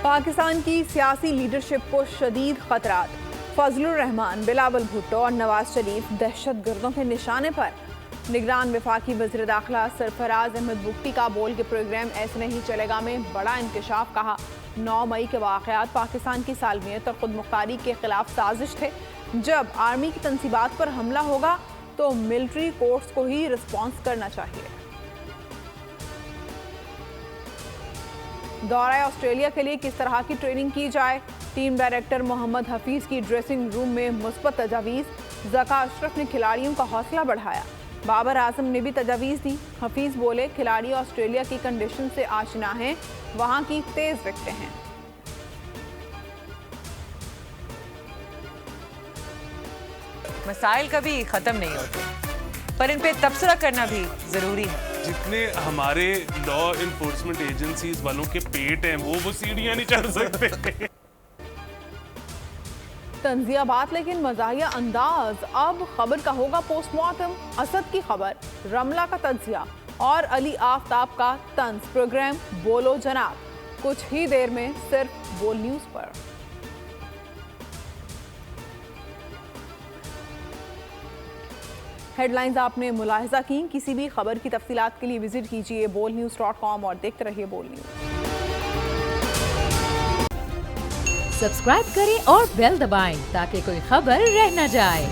پاکستان کی سیاسی لیڈرشپ کو شدید خطرات، فضل الرحمان، بلاول بھٹو اور نواز شریف دہشت گردوں کے نشانے پر۔ نگران وفاقی وزیر داخلہ سرفراز احمد بگٹی کا بول کے پروگرام ایسے نہیں چلے گا میں بڑا انکشاف، کہا 9 مئی کے واقعات پاکستان کی سالمیت اور خود مختاری کے خلاف سازش تھے، جب آرمی کی تنصیبات پر حملہ ہوگا تو ملٹری کورٹس کو ہی رسپانس کرنا چاہیے۔ دورہ آسٹریلیا کے لیے کس طرح کی ٹریننگ کی جائے، ٹیم ڈائریکٹر محمد حفیظ کی ڈریسنگ روم میں مثبت تجاویز، ذکا اشرف نے کھلاڑیوں کا حوصلہ بڑھایا، بابر اعظم نے بھی تجاویز دی۔ حفیظ بولے کھلاڑی آسٹریلیا کی کنڈیشن سے آشنا ہیں، وہاں کی تیز وکٹیں ہیں۔ مسائل کبھی ختم نہیں ہوتے، پر ان پہ تبصرہ کرنا بھی ضروری ہے۔ جتنے ہمارے لا انفورسمنٹ ایجنسیز والوں کے پیٹ ہیں وہ سیڑھیاں نہیں چڑھ سکتے۔ تنزیہ بات لیکن مزاحیہ انداز، اب خبر کا ہوگا پوسٹ مارٹم، اسد کی خبر، رملہ کا تجزیہ اور علی آفتاب کا طنز۔ پروگرام بولو جناب کچھ ہی دیر میں صرف بول نیوز پر۔ ہیڈ لائنز آپ نے ملاحظہ کی، کسی بھی خبر کی تفصیلات کے لیے وزٹ کیجیے bolnews.com اور دیکھتے رہیے بول نیوز۔ سبسکرائب کریں اور بیل دبائیں تاکہ کوئی خبر رہ نہ جائے۔